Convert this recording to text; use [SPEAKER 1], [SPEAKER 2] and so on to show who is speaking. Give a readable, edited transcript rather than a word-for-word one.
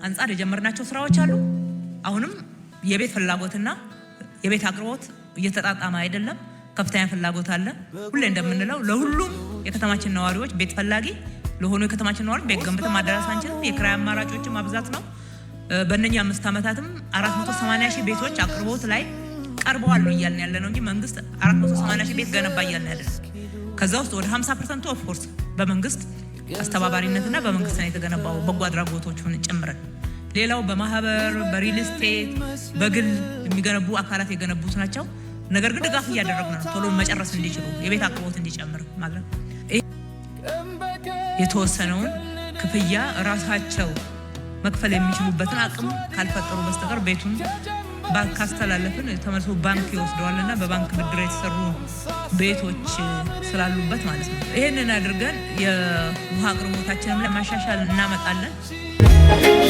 [SPEAKER 1] አንፃር የጀመርናቸው ስራዎች አሉ። አሁንም የቤት ፍላጎትና የቤት አቅርቦት እየተጣጣመ አይደለም። ከፍተኛ ፍላጎት አለ። ሁሌ እንደምንለው ለሁሉም የከተማችን ነዋሪዎች ቤት ፈላጊ ለሆኑ የከተማችን ነዋሪዎች ቤት ገንብተን ማደረስ አንችልም። የክራይ አማራጮችን ማብዛት ነው። በእነኛ 5 ዓመታትም 480 ሺህ ቤቶች አቅርቦት ላይ ቀርበዋል ነው እያልን ያለ ነው እንጂ መንግስት 480 ሺህ ቤት ገነባ እያልን አይደለም። ከዛ ውስጥ ወደ 50% ኦፍ ኮርስ በመንግስት አስተባባሪነትና በመንግስት ነው የተገነባው በጎ አድራጎቶቹን ጨምረን። ሌላው በማህበር በሪል ስቴት በግል የሚገነቡ አካላት የገነቡት ናቸው። ነገር ግን ድጋፍ እያደረግን ነው ቶሎ መጨረስ እንዲችሉ የቤት አቅርቦት እንዲጨምር ማለት ነው። የተወሰነውን ክፍያ ራሳቸው መክፈል የሚችሉበትን አቅም ካልፈጠሩ በስተቀር ቤቱን ባንክ አስተላለፍን ተመልሶ ባንክ ይወስደዋልና በባንክ ብድር የተሰሩ ቤቶች ስላሉበት ማለት ነው። ይሄንን አድርገን የውሃ አቅርቦታችንን ለማሻሻል እናመጣለን።